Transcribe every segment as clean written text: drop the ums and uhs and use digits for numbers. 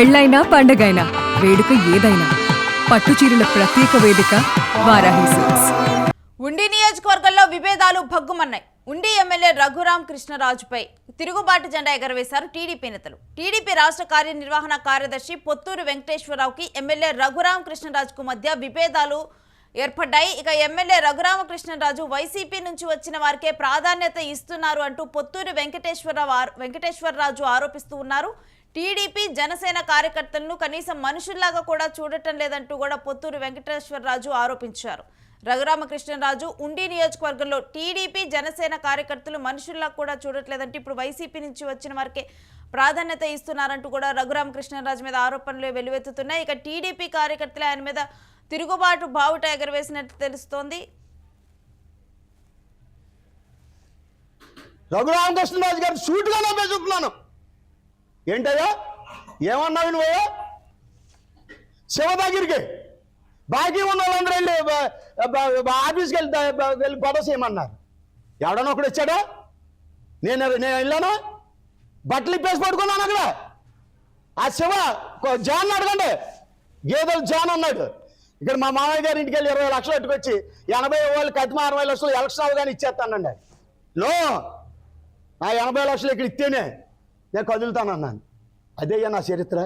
పెళ్ళైనా పండగైనా వేడుక ఏదైనా పట్టుచీరల ప్రత్యేక వేదిక వారాహి సిల్క్స్. ఉండి నియోజకవర్గంలో విభేదాలు భగ్గుమన్నాయి. ఉండి ఎమ్మెల్యే రఘురాం కృష్ణరాజుపై తిరుగుబాటు జెండా ఎగరవేశారు టీడీపీ నేతలు. టీడీపీ రాష్ట్ర కార్యనిర్వహణ కార్యదర్శి పొత్తూరు వెంకటేశ్వరరావుకి ఎమ్మెల్యే రఘురాం కృష్ణరాజుకు మధ్య విభేదాలు ఏర్పడ్డాయి. ఇక ఎమ్మెల్యే రఘురామకృష్ణరాజు వైసీపీ నుంచి వచ్చిన వారికే ప్రాధాన్యత ఇస్తున్నారు అంటూ పొత్తూరు వెంకటేశ్వరరాజు ఆరోపిస్తూ ఉన్నారు. టీడీపీ జనసేన కార్యకర్తలను కనీసం మనుషుల్లాగా కూడా చూడటం లేదంటూ కూడా పొత్తూరు వెంకటేశ్వరరాజు ఆరోపించారు. రఘురామకృష్ణరాజు ఉండి నియోజకవర్గంలో టీడీపీ జనసేన కార్యకర్తలు మనుషుల్లా కూడా చూడట్లేదంటే ఇప్పుడు వైసీపీ నుంచి వచ్చిన వారికే ప్రాధాన్యత ఇస్తున్నారంటూ కూడా రఘురామకృష్ణరాజు మీద ఆరోపణలు వెలువెత్తుతున్నాయి. ఇక టీడీపీ కార్యకర్తలు ఆయన మీద తిరుగుబాటు బావుట ఎగరవేసినట్టు తెలుస్తోంది. రఘురామకృష్ణరాజు గారు సూటుగా చూపుతున్నాను. ఏంటయ్యా ఏమన్నావు నువ్వు? శివ దగ్గరికి బాకీ ఉన్న వాళ్ళందరూ వెళ్ళి ఆఫీస్కి వెళ్ళి గొడవ చేయమన్నారు. ఎవడన్నా ఒకడు వచ్చాడా? నేను వెళ్ళాను, బట్టలు ఇప్పేసి పడుకున్నాను అక్కడ. ఆ శివ జాన్ అడగండి, గేదెలు జాన్ అన్నాడు. ఇక్కడ మా మామయ్య గారి ఇంటికి వెళ్ళి 20 లక్షలు పెట్టుకొచ్చి 80 వాళ్ళు కట్టిమ 60 లక్షలు ఎలక్షన్ అవగానే ఇచ్చేస్తానండి. నో, నా 80 లక్షలు ఇక్కడ ఇస్తేనే నేను కదులుతానన్నాను. అదేయ్యా నా చరిత్ర.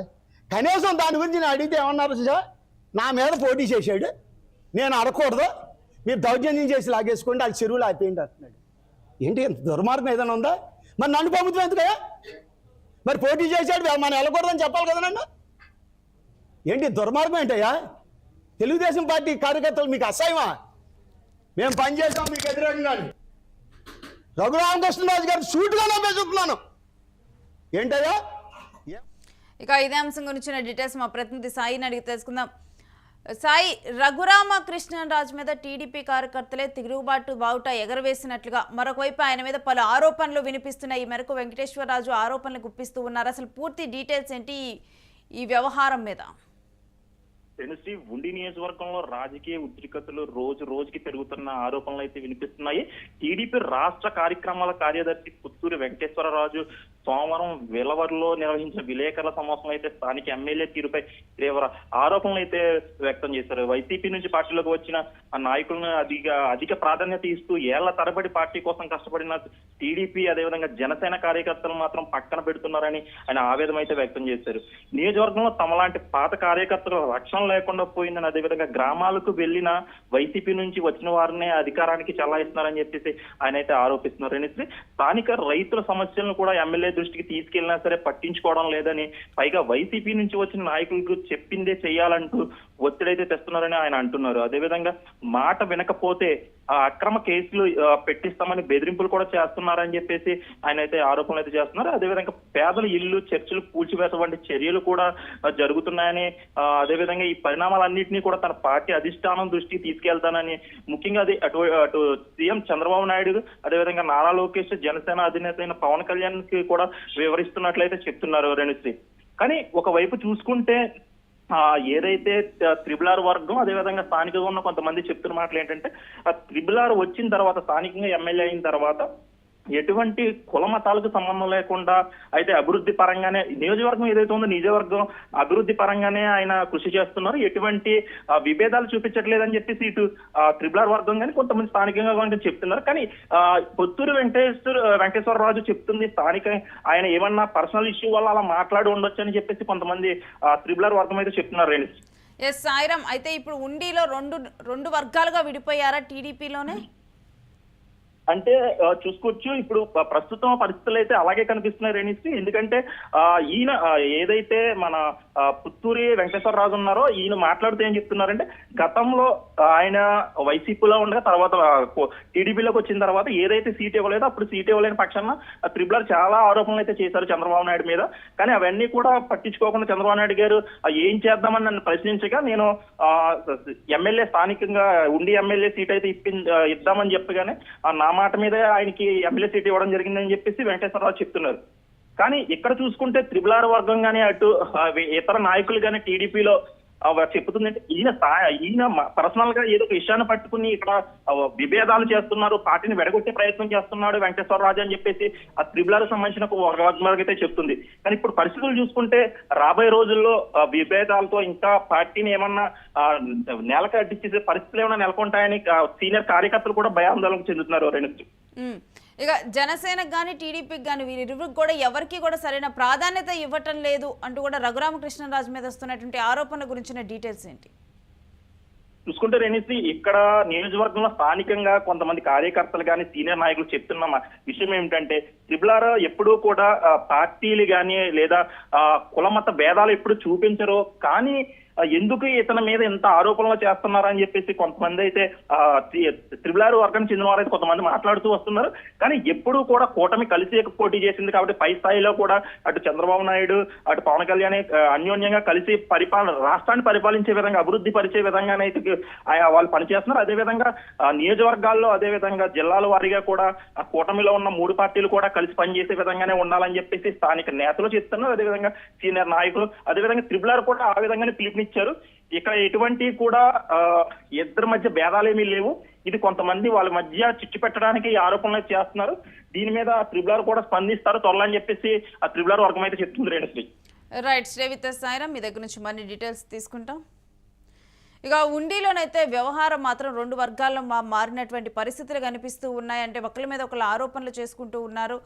కనీసం దాని గురించి నేను అడిగితే ఏమన్నారు? నా మీద పోటీ చేశాడు, నేను అడగకూడదు, మీరు దౌర్జన్యం చేసి లాగేసుకోండి, అది చెరువులు ఆపేయండి అంటున్నాడు. ఏంటి ఇంత దుర్మార్గం ఏదైనా ఉందా? మరి నన్ను ప్రభుత్వం ఎందుకయ్యా? మరి పోటీ చేశాడు, మనం వెళ్ళకూడదని చెప్పాలి కదా నన్ను. ఏంటి దుర్మార్గం ఏంటయ్యా? తెలుగుదేశం పార్టీ కార్యకర్తలు మీకు అసహ్యమా? మేము పనిచేస్తాం మీకు వ్యతిరేకంగా. రఘురామకృష్ణరాజు గారు సూటుగా చూపుతున్నాను. ఏంటయ్యా? ఇక ఇదే అంశం గురించిన డీటెయిల్స్ మా ప్రతినిధి సాయిని అడిగి తెలుసుకుందాం. సాయి, రఘురామకృష్ణరాజు మీద టీడీపీ కార్యకర్తలే తిరుగుబాటు బావుట ఎగరవేసినట్లుగా మరొక వైపు ఆయన మీద పలు ఆరోపణలు వినిపిస్తున్నాయి. ఈ మేరకు వెంకటేశ్వరరాజు ఆరోపణలు గుప్పిస్తూ ఉన్నారు. అసలు పూర్తి డీటెయిల్స్ ఏంటి ఈ వ్యవహారం మీద? తెలిసి ఉండి నియోజకవర్గంలో రాజకీయ ఉద్రిక్తతలు రోజు రోజుకి పెరుగుతున్న ఆరోపణలు అయితే వినిపిస్తున్నాయి. టీడీపీ రాష్ట్ర కార్యక్రమాల కార్యదర్శి పుత్తూరు వెంకటేశ్వరరాజు సోమవారం వెలవరిలో నిర్వహించిన విలేకరుల సమావేశంలో అయితే స్థానిక ఎమ్మెల్యే తీరుపై తీవ్ర ఆరోపణలు అయితే వ్యక్తం చేశారు. వైసీపీ నుంచి పార్టీలోకి వచ్చిన నాయకులను అధిక ప్రాధాన్యత ఇస్తూ ఏళ్ల తరబడి పార్టీ కోసం కష్టపడిన టీడీపీ అదేవిధంగా జనసేన కార్యకర్తలు మాత్రం పక్కన పెడుతున్నారని ఆయన ఆవేదన అయితే వ్యక్తం చేశారు. నియోజకవర్గంలో తమలాంటి పాత కార్యకర్తలు రక్షణ లేకుండా పోయిందని, అదేవిధంగా గ్రామాలకు వెళ్లిన వైసీపీ నుంచి వచ్చిన వారినే అధికారానికి చలాయిస్తున్నారని చెప్పేసి ఆయన అయితే ఆరోపిస్తున్నారు. అనేసి స్థానిక రైతుల సమస్యలను కూడా ఎమ్మెల్యే దృష్టికి తీసుకెళ్లినా సరే పట్టించుకోవడం లేదని, పైగా వైసీపీ నుంచి వచ్చిన నాయకులకు చెప్పిందే చేయాలంటూ ఒత్తిడైతే తెస్తున్నారని ఆయన అంటున్నారు. అదేవిధంగా మాట వినకపోతే అక్రమ కేసులు పెట్టిస్తామని బెదిరింపులు కూడా చేస్తున్నారని చెప్పేసి ఆయన అయితే ఆరోపణలు అయితే చేస్తున్నారు. అదేవిధంగా పేదల ఇల్లు చర్చలు కూల్చివేత వంటి చర్యలు కూడా జరుగుతున్నాయని, అదేవిధంగా ఈ పరిణామాలన్నింటినీ కూడా తన పార్టీ అధిష్టానం దృష్టికి తీసుకెళ్తానని, ముఖ్యంగా అది అటు సీఎం చంద్రబాబు నాయుడు అదేవిధంగా నారా లోకేష్ జనసేన అధినేత అయిన పవన్ కళ్యాణ్ కి కూడా వివరిస్తున్నట్లయితే చెప్తున్నారు రేణుశ్రీ. కానీ ఒకవైపు చూసుకుంటే ఏదైతే త్రిబుల్ వర్గం అదేవిధంగా స్థానికంగా ఉన్న కొంతమంది చెప్తున్న మాటలు ఏంటంటే, ఆ త్రిబుల్ వచ్చిన తర్వాత స్థానికంగా ఎమ్మెల్యే అయిన తర్వాత ఎటువంటి కుల మతాలకు సంబంధం లేకుండా అయితే అభివృద్ధి పరంగానే నియోజకవర్గం ఏదైతే ఉందో నియోజకవర్గం అభివృద్ధి పరంగానే ఆయన కృషి చేస్తున్నారు, ఎటువంటి విభేదాలు చూపించట్లేదని చెప్పేసి ఇటు త్రిబుల్ వర్గం కానీ కొంతమంది స్థానికంగా చెప్తున్నారు. కానీ పొత్తూరు వెంకటేశ్వరరాజు చెప్తుంది స్థానిక ఆయన ఏమన్నా పర్సనల్ ఇష్యూ వల్ల అలా మాట్లాడి ఉండొచ్చు అని చెప్పేసి కొంతమంది త్రిబుల్ వర్గం అయితే చెప్తున్నారు. ఎస్ సాయిరామ్, అయితే ఇప్పుడు ఉండిలో రెండు వర్గాలుగా విడిపోయారా టీడీపీలోనే? అంటే చూసుకోవచ్చు, ఇప్పుడు ప్రస్తుతం పరిస్థితులు అయితే అలాగే కనిపిస్తున్నాయి రేణిశ్రీ. ఎందుకంటే ఈయన ఏదైతే మన పుత్తూరి వెంకటేశ్వరరాజు ఉన్నారో ఈయన మాట్లాడుతూ ఏం చెప్తున్నారంటే, గతంలో ఆయన వైసీపీలో ఉండగా తర్వాత టీడీపీలోకి వచ్చిన తర్వాత ఏదైతే సీట్ ఇవ్వలేదో అప్పుడు సీట్ ఇవ్వలేని పక్షాన త్రిబుల్ చాలా ఆరోపణలు అయితే చేశారు చంద్రబాబు నాయుడు మీద. కానీ అవన్నీ కూడా పట్టించుకోకుండా చంద్రబాబు నాయుడు గారు ఏం చేద్దామని నన్ను ప్రశ్నించగా నేను ఎమ్మెల్యే స్థానికంగా ఉండి ఎమ్మెల్యే సీట్ అయితే ఇద్దామని చెప్పగానే నా మాట మీద ఆయనకి ఎమ్మెల్యే సీట్ ఇవ్వడం జరిగిందని చెప్పేసి వెంకటేశ్వరరావు చెప్తున్నారు. కానీ ఇక్కడ చూసుకుంటే త్రిబుల్ వర్గం కానీ అటు ఇతర నాయకులు కానీ టీడీపీలో చెప్తుందంటే ఈయన పర్సనల్ గా ఏదో ఒక విషయాన్ని పట్టుకుని ఇక్కడ విభేదాలు చేస్తున్నారు, పార్టీని వెడగొట్టే ప్రయత్నం చేస్తున్నాడు వెంకటేశ్వరరాజు అని చెప్పేసి ఆ త్రిబుల్ సంబంధించిన ఒక వర్గం అయితే చెప్తుంది. కానీ ఇప్పుడు పరిస్థితులు చూసుకుంటే రాబోయే రోజుల్లో విభేదాలతో ఇంకా పార్టీని ఏమన్నా నేలకి అడ్డించేసే పరిస్థితులు ఏమైనా నెలకొంటాయని సీనియర్ కార్యకర్తలు కూడా భయాందోళనకు చెందుతున్నారు. ఇక జనసేనకు కానీ టీడీపీకి కానీ వీరిరువురికి కూడా ఎవరికి కూడా సరైన ప్రాధాన్యత ఇవ్వటం లేదు అంటూ కూడా రఘురామకృష్ణరాజు మీద వస్తున్నటువంటి ఆరోపణల గురించిన డీటెయిల్స్ ఏంటి? చూసుకుంటే రేణిశ్రీ, ఇక్కడ నియోజకవర్గంలో స్థానికంగా కొంతమంది కార్యకర్తలు కానీ సీనియర్ నాయకులు చెప్తున్న విషయం ఏమిటంటే త్రిబుల్ ఎప్పుడూ కూడా పార్టీలు కానీ లేదా కులమత భేదాలు ఎప్పుడు చూపించరు, కానీ ఎందుకు ఇతని మీద ఎంత ఆరోపణలు చేస్తున్నారని చెప్పేసి కొంతమంది అయితే త్రిబుల్ వర్గానికి చెందిన వారైతే కొంతమంది మాట్లాడుతూ వస్తున్నారు. కానీ ఎప్పుడూ కూడా కూటమి కలిసి పోటీ చేసింది కాబట్టి పై స్థాయిలో కూడా అటు చంద్రబాబు నాయుడు అటు పవన్ కళ్యాణ్ అన్యోన్యంగా కలిసి రాష్ట్రాన్ని పరిపాలించే విధంగా అభివృద్ధి పరిచే విధంగానైతే వాళ్ళు పనిచేస్తున్నారు. అదేవిధంగా నియోజకవర్గాల్లో అదేవిధంగా జిల్లాల వారీగా కూడా ఆ కూటమిలో ఉన్న 3 పార్టీలు కూడా కలిసి పనిచేసే విధంగానే ఉండాలని చెప్పేసి స్థానిక నేతలు చెప్తున్నారు. అదేవిధంగా సీనియర్ నాయకులు అదేవిధంగా త్రిబుల్ కూడా ఆ విధంగానే పిలుపునిచ్చారు. ఇక్కడ ఎటువంటి కూడా ఇద్దరి మధ్య భేదాలేమీ లేవు. ఇది కొంతమంది వాళ్ళ మధ్య చిచ్చు పెట్టడానికి ఆరోపణలు చేస్తున్నారు. దీని మీద త్రిబుల్ కూడా స్పందిస్తారు త్వరలో అని చెప్పేసి ఆ త్రిబుల్ వర్గం అయితే చెప్తుంది. Renusri right, stay with us Sairam, మీ దగ్గర నుంచి మరిన్ని డీటెయిల్స్ తీసుకుంటాం. ఇక ఉండిలోనైతే వ్యవహారం మాత్రం 2 వర్గాల్లో మారినటువంటి పరిస్థితులు కనిపిస్తూ ఉన్నాయి. అంటే ఒకరి మీద ఒకరు ఆరోపణలు చేసుకుంటూ ఉన్నారు.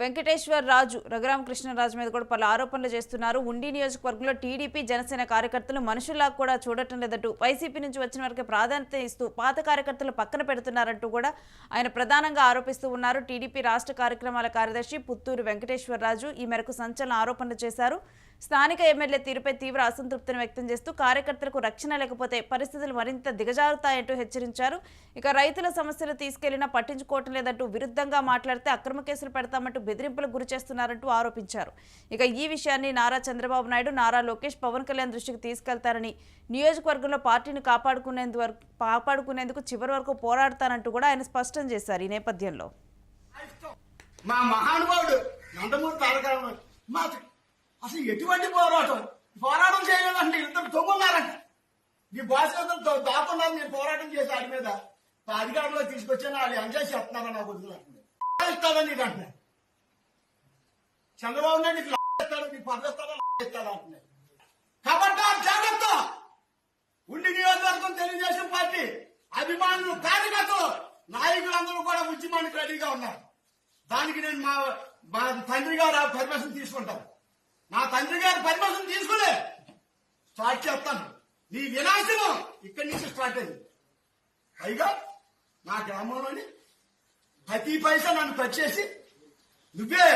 వెంకటేశ్వరరాజు రఘురామకృష్ణరాజు మీద కూడా పలు ఆరోపణలు చేస్తున్నారు. ఉండి నియోజకవర్గంలో టీడీపీ జనసేన కార్యకర్తలు మనుషుల్లా కూడా చూడటం లేదంటూ వైసీపీ నుంచి వచ్చిన వరకే ప్రాధాన్యత ఇస్తూ పాత కార్యకర్తలు పక్కన పెడుతున్నారంటూ కూడా ఆయన ప్రధానంగా ఆరోపిస్తూ ఉన్నారు. టీడీపీ రాష్ట్ర కార్యక్రమాల కార్యదర్శి పుత్తూరు వెంకటేశ్వరరాజు ఈ మేరకు సంచలన ఆరోపణలు చేశారు. స్థానిక ఎమ్మెల్యే తీరుపై తీవ్ర అసంతృప్తిని వ్యక్తం చేస్తూ కార్యకర్తలకు రక్షణ లేకపోతే పరిస్థితులు మరింత దిగజారుతాయంటూ హెచ్చరించారు. ఇక రైతుల సమస్యలు తీసుకెళ్లినా పట్టించుకోవటం లేదంటూ విరుద్ధంగా మాట్లాడితే అక్రమ కేసులు పెడతామంటూ బెదిరింపులకు గురి చేస్తున్నారంటూ ఆరోపించారు. ఇక ఈ విషయాన్ని నారా చంద్రబాబు నాయుడు, నారా లోకేష్, పవన్ కళ్యాణ్ దృష్టికి తీసుకెళ్తారని, నియోజకవర్గంలో పార్టీని కాపాడుకునేందుకు చివరి వరకు పోరాడతానంటూ కూడా ఆయన స్పష్టం చేశారు. ఈ నేపథ్యంలో మా మహానుభావుడు నందమూరి తారక అసలు ఎటువంటి పోరాటం చేయలేదంటే ఇద్దరు తొమ్మున్నారంట. ఈ భాషతో దాకున్నారు. నేను పోరాటం చేసి వాడి మీద అధికారంలో తీసుకొచ్చాను, వాళ్ళు ఎంజాయ్ చేస్తున్నారని నాకు వదిలేస్తాడని నీకు అంటున్నాను. చంద్రబాబు నాయుడు నీకు ఇస్తాడు, నీకు పదవిస్తాడా ఇస్తాడా అంటున్నాడు. కాబట్టి జాగ్రత్త. ఉండి నియోజకవర్గం తెలుగుదేశం పార్టీ అభిమానులు, కార్యకర్తలు, నాయకులందరూ కూడా ఉద్యమానికి రెడీగా ఉన్నారు. దానికి నేను మా తండ్రి గారు పర్మిషన్ తీసుకుంటాను. నా తండ్రి గారి పర్మిషన్ తీసుకునే స్టార్ట్ చేస్తాను. నీ వినాశనం ఇక్కడి నుంచి స్టార్ట్ అయింది. పైగా నా గ్రామంలోని ప్రతి పైసా నన్ను కట్ చేసి నువ్వే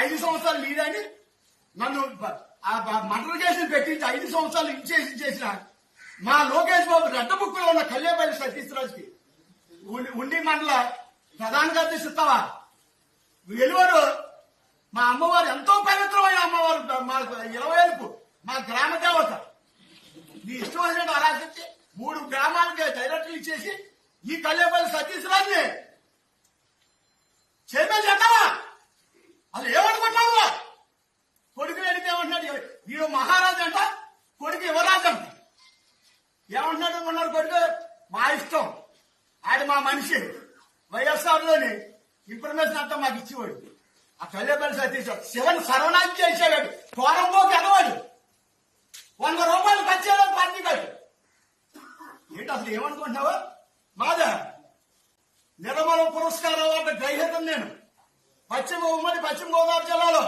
5 సంవత్సరాలు లీడని నన్ను మండల కేసులు పెట్టించి 5 సంవత్సరాలు ఇచ్చేసిన మా లోకేష్ బాబు రెడ్డ బుక్కులో ఉన్న కళ్యాణపల్లి సతీష్ రాజుకి ఉండి మండల ప్రధాన కార్యదర్శి ఇస్తావా? వెలువరు మా అమ్మవారు ఎంతో పవిత్రమైన అమ్మవారు, మా 20 మా గ్రామ దేవత. నీ ఇష్టం వచ్చినట్టు ఆరాధించి 3 గ్రామాలకి డైరెక్టర్లు ఇచ్చేసి ఈ కళ్యాణపల్లి సతీష్ రాజుని చైర్మన్ చేద్దామా? అసలు ఏమనుకుంటున్నావు? కొడుకు వెళితే ఏమంటున్నాడు? వీడు మహారాజు అంట, కొడుకు యువరాజు అంట. ఏమంటున్నాడు అనుకున్నారు? కొడుకు మా ఇష్టం, ఆడు మా మనిషి. వైఎస్ఆర్ లోని ఇన్ఫర్మేషన్ అంతా మాకు ఇచ్చేవాడు. ఆ కళ్యాణపల్లి సతీష్ శివన్ సర్వనాశం చేసేవాడు. కోరంలోకి ఎదవాడు. 100 రూపాయలు ఖర్చేవాడు పార్టీ కాదు. ఏంటి అసలు ఏమనుకుంటున్నావా? మాదా నిర్మల పురస్కారం అవార్డు గ్రహీతం నేను. పశ్చిమ గోదావరి జిల్లాలో